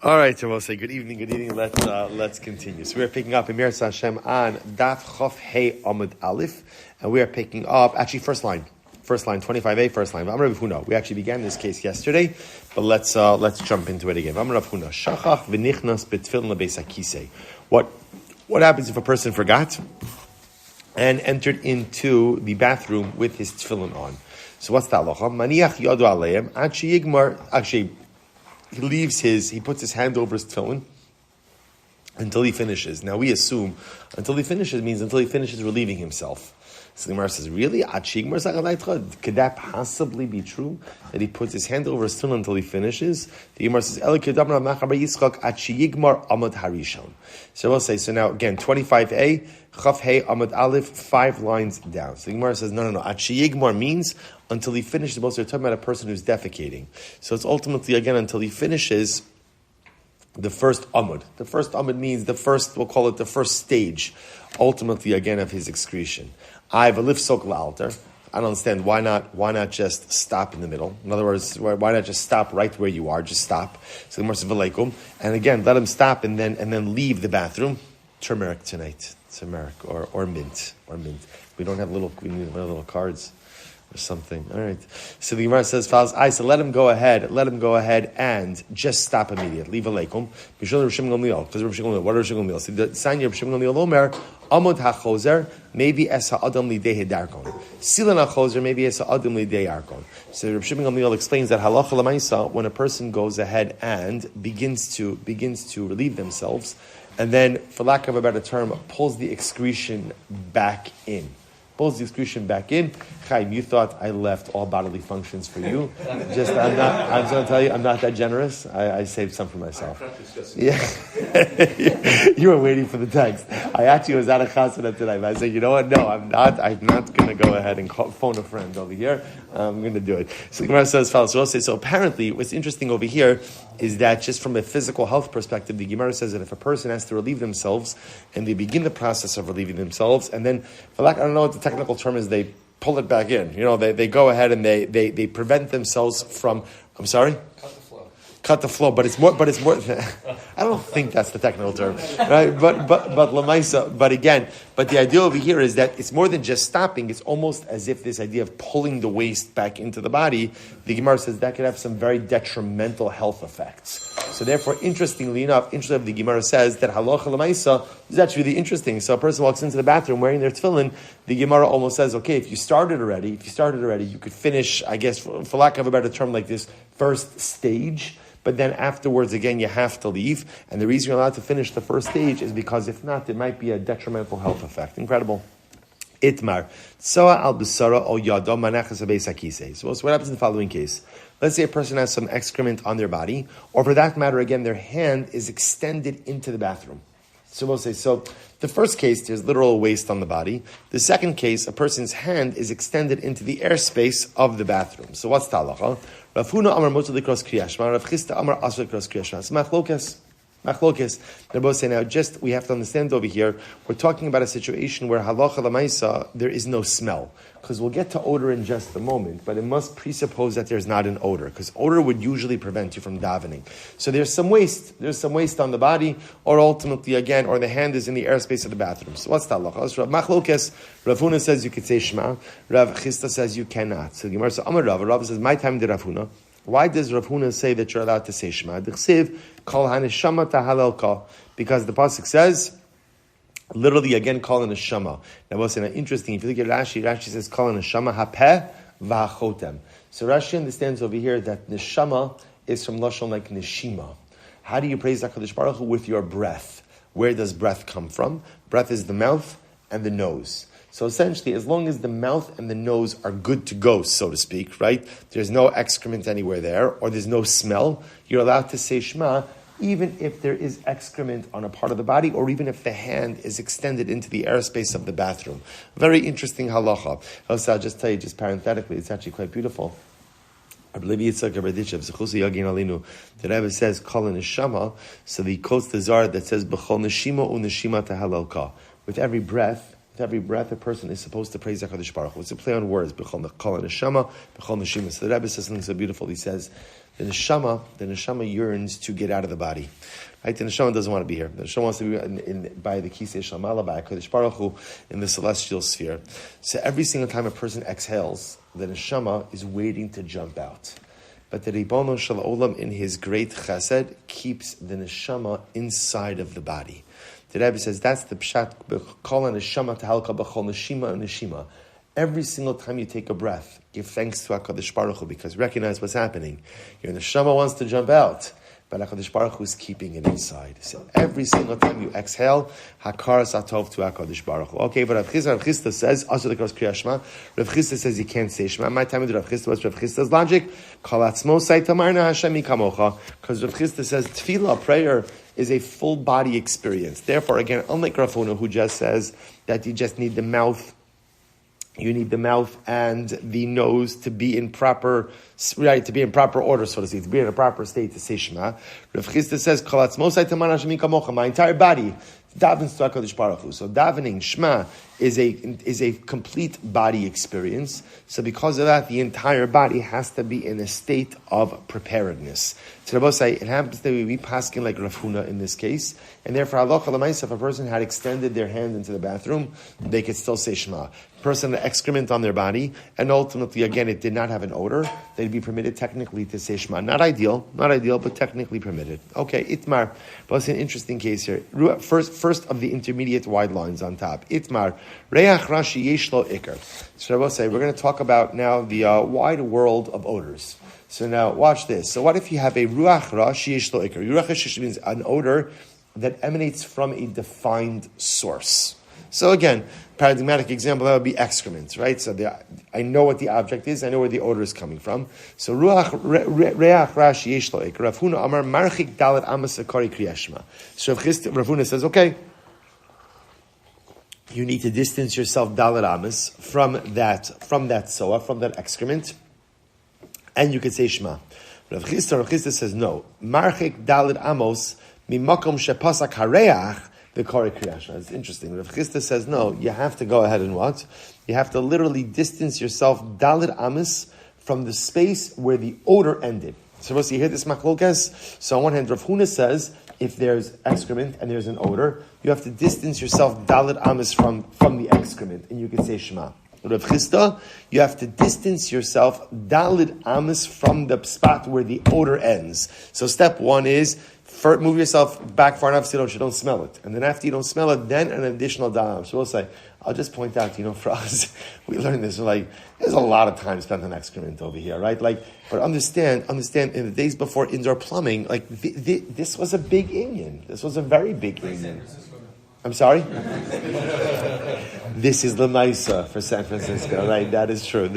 All right, so we'll say good evening. Let's continue. So we are picking up in Meretz Hashem on Daf Chof Hey Amud Aleph, and we are picking up actually first line, 25a, first line. We actually began this case yesterday, but let's jump into it again. Shachach v'nichnas b'tfilin lebeis hakisei. What happens if a person forgot and entered into the bathroom with his tefillin on? So what's the halacha? Maniach yadu aleim ad sheyigmar. Actually, he puts his hand over his tefillin until he finishes. Now we assume until he finishes means until he finishes relieving himself. So the Gemara says, really? Could that possibly be true? That he puts his hand over his tefillin until he finishes? The Gemara says, so we'll say, so now again, 25a, Chaf Hey Amud Aleph, 5 lines down. So the Gemara says, no. At sheyigmar means until he finishes. Most of the talking about a person who's defecating. So it's ultimately, again, until he finishes the first amud. The first amud means we'll call it the first stage, ultimately, again, of his excretion. I have a lift sok la'alter. I don't understand, why not just stop in the middle? In other words, why not just stop right where you are? Just stop. So the Gemara says, v'leikum. And again, let him stop and then leave the bathroom. Turmeric tonight. Turmeric or mint. We need little cards or something. All right. So the Gemara says, so let him go ahead and just stop immediately. Leave a leikum. Because what does Rav Shimon Gamliel? So the sign of Rav Shimon Gamliel Omer, Amud hachozer, maybe es ha'adam lidei darkon. Silan hachozer, maybe es ha'adam lidei darkon. So Rav Shimon Gamliel explains that halacha l'maisa, when a person goes ahead and begins to relieve themselves, and then, for lack of a better term, pulls the excretion back in. Chaim, you thought I left all bodily functions for you. I'm going to tell you, I'm not that generous. I saved some for myself. Yeah. You were waiting for the text. I actually was at a chasana tonight, but I said, you know what? No, I'm not going to go ahead and phone a friend over here. I'm going to do it. So the Gemara says, so apparently, what's interesting over here is that just from a physical health perspective, the Gemara says that if a person has to relieve themselves, and they begin the process of relieving themselves, and then, I don't know what the technical term is, they pull it back in. They go ahead and they prevent themselves from, I'm sorry? Cut the flow, but it's more. I don't think that's the technical term, right? But lamaisa. But the idea over here is that it's more than just stopping. It's almost as if this idea of pulling the waste back into the body. The Gemara says that could have some very detrimental health effects. So therefore, interestingly enough, the Gemara says that halacha lamaisa is actually really interesting. So a person walks into the bathroom wearing their tefillin. The Gemara almost says, okay, if you started already, you could finish, I guess, for lack of a better term, like this first stage. But then afterwards, again, you have to leave. And the reason you're allowed to finish the first stage is because if not, there might be a detrimental health effect. Incredible. Itmar. Soa al busara o yado manachas abeis hakisei. So what happens in the following case? Let's say a person has some excrement on their body, or for that matter, again, their hand is extended into the bathroom. So we'll say, so the first case, there's literal waste on the body. The second case, a person's hand is extended into the airspace of the bathroom. So what's the halacha? Rav Huna Amar Motzah Likros Kriyashma, Rav Chisda Amar Asur Likros Kriyashma. It's Machlokes. They're both saying, now we have to understand over here, we're talking about a situation where halacha l'maisa, there is no smell. Because we'll get to odor in just a moment, but it must presuppose that there's not an odor, because odor would usually prevent you from davening. So there's some waste on the body, or ultimately again, or the hand is in the airspace of the bathroom. So what's the halacha? So Machlokes, Rav Huna says you could say Shema, Rav Chisda says you cannot. So the Gemara says, Amar Rav says, my time did Rav Huna. Why does Rav Huna say that you're allowed to say Shema? D'chsiv kol haneshama tahalelka, because the pasuk says, literally again, kol haneshama. Now, what's interesting? If you look at Rashi says kol haneshama hapeh v'achotem. So Rashi understands over here that neshama is from lashon like neshima. How do you praise HaKadosh Baruch Hu? With your breath. Where does breath come from? Breath is the mouth and the nose. So essentially, as long as the mouth and the nose are good to go, so to speak, right? There's no excrement anywhere there, or there's no smell, you're allowed to say Shema, even if there is excrement on a part of the body, or even if the hand is extended into the airspace of the bathroom. Very interesting halacha. Also, I'll just tell you, just parenthetically, it's actually quite beautiful. The Rebbe says, Kol neshama, so he quotes the Zohar that says, B'chol neshima u'neshima tahalalka. With every breath, a person is supposed to praise HaKadosh Baruch Hu. It's a play on words. B'chol neshama, b'chol neshima. So the Rebbe says something so beautiful. He says the neshama yearns to get out of the body. Right? The neshama doesn't want to be here. The neshama wants to be by the kisei shamala, by HaKadosh Baruch Hu, in the celestial sphere. So every single time a person exhales, the neshama is waiting to jump out. But the Ribono Shel Olam, in his great chesed, keeps the neshama inside of the body. The Rebbe says that's the pshat b'chol neshama tahalka b'chol neshima neshima. Every single time you take a breath, give thanks to HaKadosh Baruch Hu, because recognize what's happening. Your neshama wants to jump out, but HaKadosh Baruch Hu is keeping it inside. So every single time you exhale, hakaras atov to HaKadosh Baruch Hu. Okay, but Rav Chisda says, also the Kriya Shema, Rav Chisda says you can't say Shema. My time with Rav Chisda was Rav Chisda's logic, Kol atzmo sai tamarna Hashem kamocha, because Rav Chisda says tefillah, prayer, is a full body experience. Therefore, again, unlike Rav Huna, who just says that you just need the mouth, you need the mouth and the nose to be in proper, right, to be in proper order, so to speak, to be in a proper state to say Shema. Rav Chisda says, Kol atzmosai taman Hashem kamocha, my entire body davens to HaKadosh Baruch Hu. So davening Shema is a complete body experience. So because of that, the entire body has to be in a state of preparedness. So Rabbi say it happens that we paskin like Rav Huna in this case, and therefore halacha l'maisa, if a person had extended their hand into the bathroom, they could still say Shema. Person had excrement on their body, and ultimately, again, it did not have an odor, they'd be permitted technically to say Shema. Not ideal, but technically permitted. Okay, Itmar, but it's an interesting case here. First of the intermediate wide lines on top. Itmar, Reach Rashi Yesh Lo Iker. So Rabbi say, we're going to talk about now the wide world of odors. So now, watch this. So what if you have a Ruach Rashi Yesh Lo Iker? Ruach Rashi means an odor that emanates from a defined source. So again, paradigmatic example, that would be excrement, right? So I know what the object is, I know where the odor is coming from. So Ruach Reach Rashi Yesh Lo Iker. Rav Huna Amar Marchik Dalet Amas Akari Kriya Shema. So Rav Huna says, okay, you need to distance yourself dalet amas from that soa, from that excrement, and you could say Shema. Rav Chisda says no. Marchik dalet amos mimakom shepasak hareach v'kari kriya shema. It's interesting. Rav Chisda says no. You have to go ahead and what? You have to literally distance yourself dalet amos from the space where the odor ended. So you hear this machlokes? So on one hand, Rav Huna says, if there's excrement and there's an odor, you have to distance yourself dalet amas from the excrement, and you can say Shema. Rav Chisda, you have to distance yourself dalet amas from the spot where the odor ends. So step one is, first move yourself back far enough so you don't smell it. And then after you don't smell it, then an additional dalet. So we'll say, I'll just point out, for us, we learned this, there's a lot of time spent on excrement over here, right? But understand, in the days before indoor plumbing, this was a big inyan. This was a very big inyan. I'm sorry? This is the Lamaisa for San Francisco, right? That is true.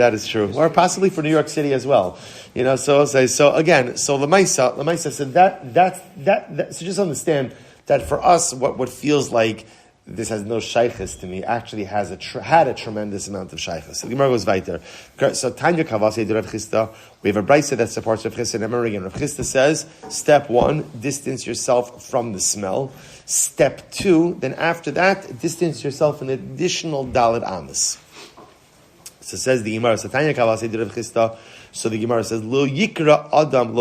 Or possibly for New York City as well. So Lamaisa said that, so just understand that for us, what feels like this has no shaykhis to me, actually had a tremendous amount of shaykhis. So the Gemara goes weiter. So Tanya Kavase Rav Chisda, we have a brayso that supports Rav Chisda. Remember again, Rav Chisda says, step one, distance yourself from the smell. Step two, then after that, distance yourself an additional dalet amas. So says the Gemara, so Tanya Kavase Rav Chisda, so the Gemara says, Lo yikra adam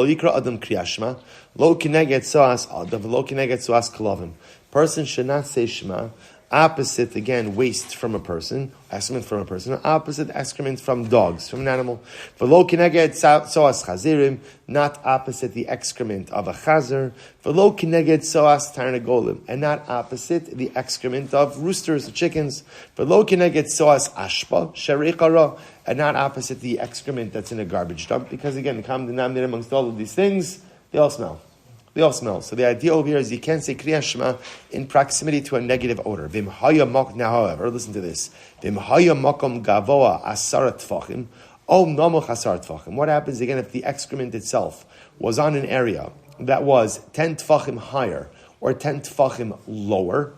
kriya shema, lo kineget soas adam, lo kineget soas kalavim. Person should not say Shema. Opposite, again, waste from a person, excrement from a person. Opposite, excrement from dogs, from an animal. V'lo kineged soas chazirim, not opposite the excrement of a chazer. V'lo kineged soas tarnagolim, and not opposite the excrement of roosters or chickens. V'lo kineged soas ashpa sherikara, and not opposite the excrement that's in a garbage dump. Because again, the common denominator amongst all of these things, they all smell. So the idea over here is you can't say Kriya Shema in proximity to a negative odor. Now, however, listen to this. What happens again if the excrement itself was on an area that was 10 tfachim higher or 10 tfachim lower?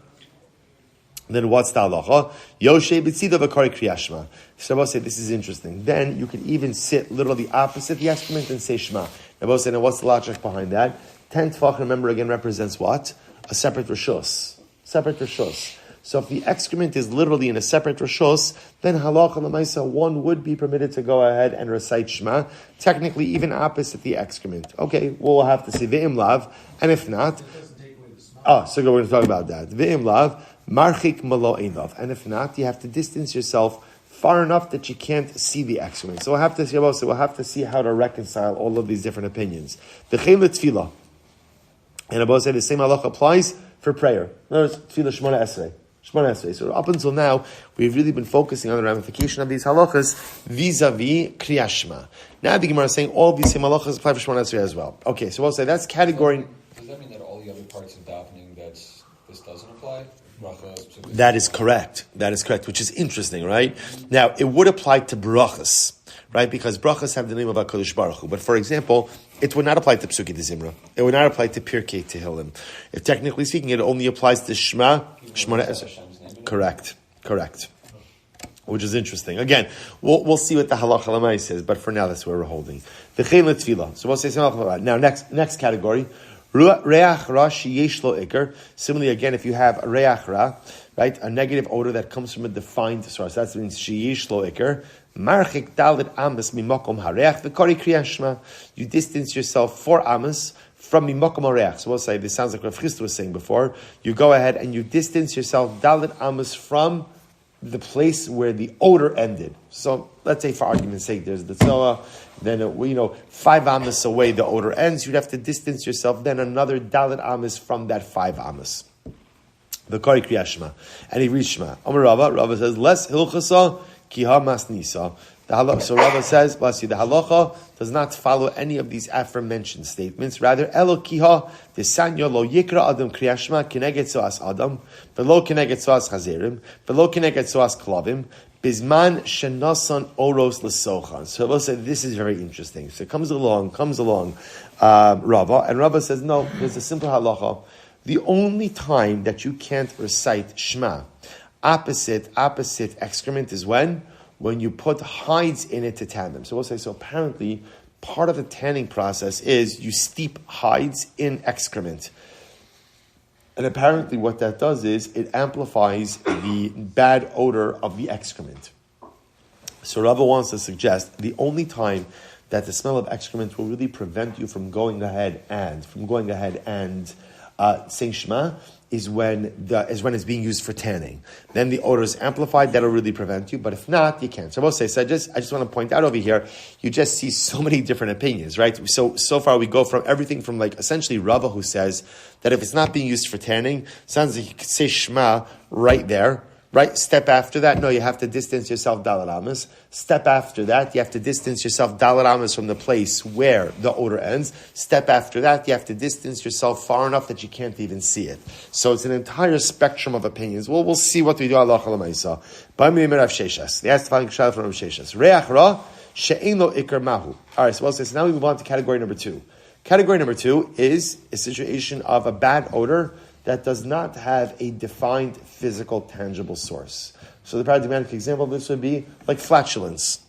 Then what's the halacha? Yoshe b'tzida v'kari Kriya Shema. Shabbos said this is interesting. Then you could even sit literally opposite the excrement and say Shema. Shabbos said, now what's the logic behind that? 10 tefach, remember again, represents what? A separate rishus. So So if the excrement is literally in a separate Rishos, then halacha l'maisa, one would be permitted to go ahead and recite Shema, technically even opposite the excrement. Okay, we'll have to see Ve'im Lav, and if not, so we're going to talk about that. Ve'im Lav, Marchik Malo Einav, and if not, you have to distance yourself far enough that you can't see the excrement. So we'll have to see how to reconcile all of these different opinions. V'chein l'tfilah. And Abba said the same halacha applies for prayer. In other words, tefillah Shmona Esrei. Shmona Esrei. So up until now, we've really been focusing on the ramification of these halachas vis-a-vis Kriyas Shema. Now the Gemara is saying all of these same halachas apply for Shmona Esrei as well. Okay, so we'll say that's category. Does that mean that all the other parts of davening this doesn't apply? That is correct. Which is interesting, right? Now, it would apply to Berachos, right? Because Berachos have the name of HaKadosh Baruch Hu. But for example, it would not apply to Psukei de Zimra. It would not apply to Pirkei Tehillim. If technically speaking, it only applies to Shema Esrei. Correct. Which is interesting. Again, we'll see what the halacha l'mais says, but for now, that's where we're holding. V'chein l'tfilah. So we'll say something about that. Now, next category. Reach ra sheyesh lo ikar. Similarly, again, if you have a reach ra, right, a negative odor that comes from a defined source, that means sheyesh lo ikar. Marchik dalit amas mimakom hareach v'kari kriyas shema. You distance yourself 4 amas from mimakom hareach. So we'll say, this sounds like Rav Chisda was saying before. You go ahead and you distance yourself dalit amas from the place where the odor ended. So let's say, for argument's sake, there's the tzoah, then 5 amas away the odor ends. You'd have to distance yourself then another dalit amas from that 5 amas. The kari kriyas shema, and he reads Shema. Amar Rava says less hilchasa ki ha masnisa. So Rava says, bless you, the halacha does not follow any of these aforementioned statements. Rather, elo kiha desanya lo yikra adam kriyas shema keneged soas adam, velo keneged soas chazerim, velo keneged soas klavim, bisman shenasan oros lesochan. So Rava said, this is very interesting. So it comes along, Rava, and Rava says, no, there's a simple halacha. The only time that you can't recite Shema, opposite excrement, is when you put hides in it to tan them. So we'll say, so apparently part of the tanning process is you steep hides in excrement. And apparently what that does is it amplifies the bad odor of the excrement. So Rava wants to suggest the only time that the smell of excrement will really prevent you from going ahead and saying Shema is when it's being used for tanning. Then the odor is amplified. That'll really prevent you. But if not, you can't. So I will say. So I just want to point out over here. You just see so many different opinions, right? So far we go from everything from like essentially Rava, who says that if it's not being used for tanning, sounds like you could say Shema right there. Right? Step after that, no, you have to distance yourself dalat amas. Step after that, you have to distance yourself dalat amas from the place where the odor ends. Step after that, you have to distance yourself far enough that you can't even see it. So it's an entire spectrum of opinions. Well, we'll see what we do. Allah Chalamaysa. Bami Rav Sheshas. They asked the following question from Rav Sheshas. Reach ra she'ein lo ikar mahu. All right, so now we move on to category number 2. Category number 2 is a situation of a bad odor that does not have a defined physical, tangible source. So the paradigmatic example of this would be like flatulence.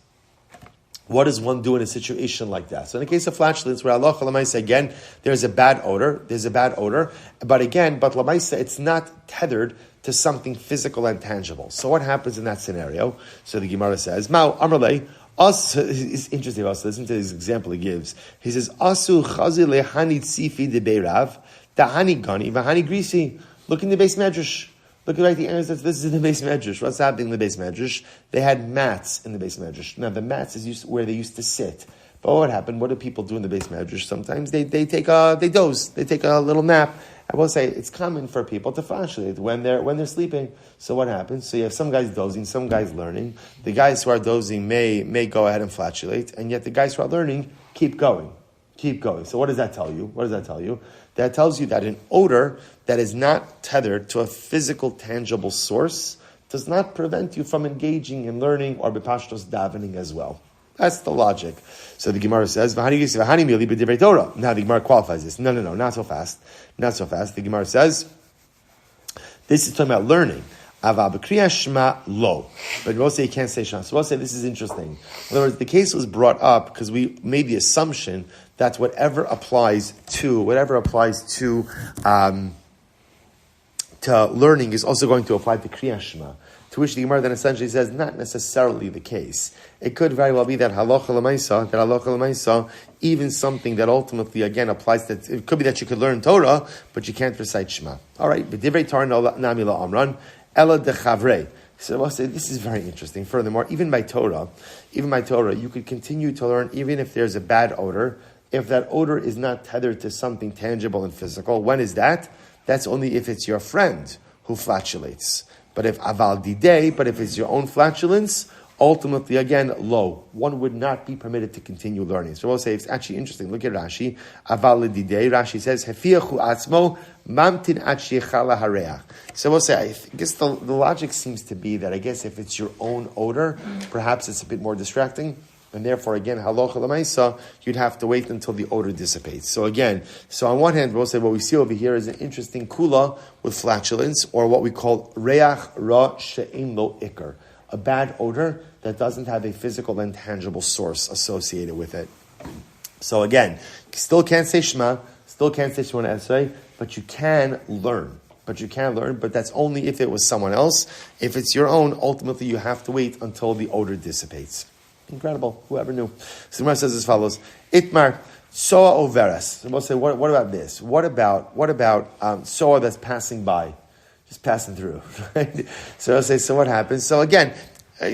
What does one do in a situation like that? So in the case of flatulence, where Allah Lamaisa, again, there's a bad odor, but Lamaisa, it's not tethered to something physical and tangible. So what happens in that scenario? So the Gemara says, Mao Amrle, it's interesting also, listen to this example he gives. He says, Asu chazi lehani tzifi de beirav, Dahani gani, vahani grisi. Look in the base medrash. Look at the answer. This is the base medrash. What's happening in the base medrash? They had mats in the base medrash. Now the mats is where they used to sit. But what happened? What do people do in the base medrash? Sometimes they doze. They take a little nap. I will say it's common for people to flatulate when they're sleeping. So what happens? So you have some guys dozing, some guys learning. The guys who are dozing may go ahead and flatulate, and yet the guys who are learning keep going. So what does that tell you? That tells you that an odor that is not tethered to a physical, tangible source does not prevent you from engaging in learning or bepashtos davening as well. That's the logic. So the Gemara says, now the Gemara qualifies this. No, not so fast. The Gemara says, this is talking about learning. Lo. But we'll say you can't say Shema. So we'll say this is interesting. In other words, the case was brought up because we made the assumption that to learning is also going to apply to Kriyas Shema. To which the Gemara then essentially says, not necessarily the case. It could very well be that halacha l'maisa, even something that ultimately, again, applies that, it could be that you could learn Torah, but you can't recite Shema. All right, b'divrei Torah nami la'amran, ela dechavrei. So I'll say this is very interesting. Furthermore, even by Torah, you could continue to learn even if there's a bad odor, if that odor is not tethered to something tangible and physical. When is that? That's only if it's your friend who flatulates. But if it's your own flatulence, ultimately, again, low. One would not be permitted to continue learning. So we'll say it's actually interesting. Look at Rashi. Aval lididei. Rashi says, Hefiachu atzmo mamtin ad sheyechala hareach. So we'll say, I guess the logic seems to be that I guess if it's your own odor, perhaps it's a bit more distracting. And therefore, again, halacha l'maisa, you'd have to wait until the odor dissipates. So on one hand, we'll say what we see over here is an interesting kula with flatulence, or what we call reach ra she'ein lo ikar, a bad odor that doesn't have a physical and tangible source associated with it. So again, still can't say Shema Esrei, but you can learn. But that's only if it was someone else. If it's your own, ultimately you have to wait until the odor dissipates. Incredible. Whoever knew. So the Gemara says as follows: Itmar soa overes. So we'll say, what about this? What about soa that's passing by, just passing through? Right? So I'll say, so what happens? So again,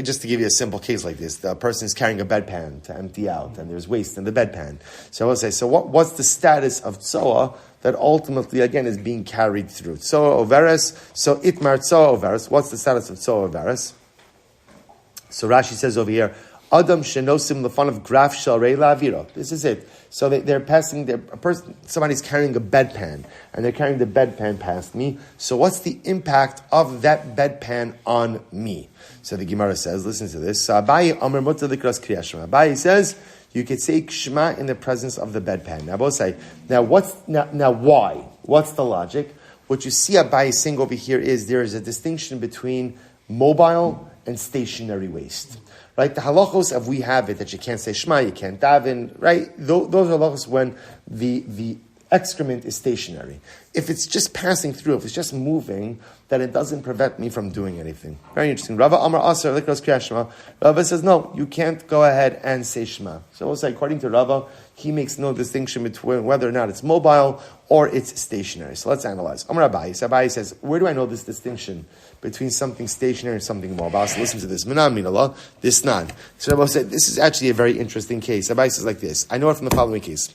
just to give you a simple case like this, the person is carrying a bedpan to empty out, and there's waste in the bedpan. So I will say, so what's the status of soa that ultimately, again, is being carried through? Soa overes. So itmar soa overes. What's the status of soa overes? So Rashi says over here, Adam shenosim lefan of graf shalrei la'avira. This is it. So they're passing. Somebody's carrying a bedpan, and they're carrying the bedpan past me. So what's the impact of that bedpan on me? So the Gemara says, listen to this. Abaye Amar Mutar Likras Kriyas Shema. Abaye says you could say Shema in the presence of the bedpan. Now both say, now why? What's the logic? What you see Abaye saying over here is there is a distinction between mobile and stationary waste. Right, the halachos of we have it that you can't say Shema, you can't daven. Right, those are halachos when the excrement is stationary. If it's just passing through, if it's just moving, then it doesn't prevent me from doing anything. Very interesting. Rava Amar Aser Likros Kriyas Shema. Rava says no, you can't go ahead and say Shema. So we'll say according to Rava, he makes no distinction between whether or not it's mobile or it's stationary. So let's analyze. Amar Abaye. So Abaye says, where do I know this distinction between something stationary and something mobile? So listen to this. Minan min Allah, this nan. So Rabbi said, this is actually a very interesting case. Abaye says like this. I know it from the following case.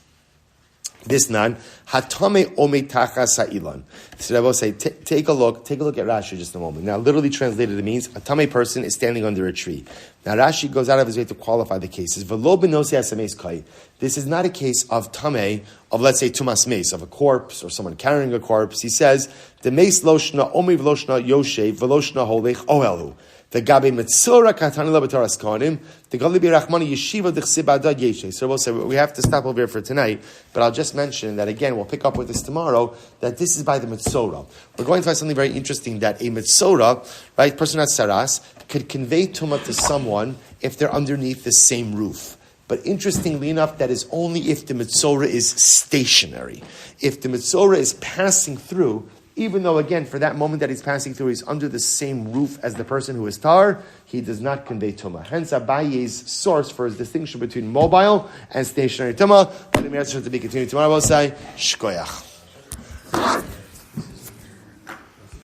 This nan, hatame ome tacha sa'ilan. So Rabbi say, take a look at Rashi just a moment. Now, literally translated, it means a tame person is standing under a tree. Now, Rashi goes out of his way to qualify the cases. V'lo b'nosei hasameis kai. This is not a case of tame, of let's say tumas meis, of a corpse or someone carrying a corpse. He says, the meis loshna omi v'loshna yoshev v'loshna holech ohelu. The gabe mitzora katanila b'taras kohanim. The galibi rachmani yeshiva d'chsib adad yeshe. So we'll say we have to stop over here for tonight, but I'll just mention that again. We'll pick up with this tomorrow. That this is by the mitzora. We're going to find something very interesting. That a mitzora, right, person at saras, could convey tumah to someone if they're underneath the same roof. But interestingly enough, that is only if the mitzora is stationary. If the mitzora is passing through, even though, again, for that moment that he's passing through, he's under the same roof as the person who is tar, he does not convey tumah. Hence, Abaye's source for his distinction between mobile and stationary tumah. And the answer to be continued tomorrow. I will say, shkoyach.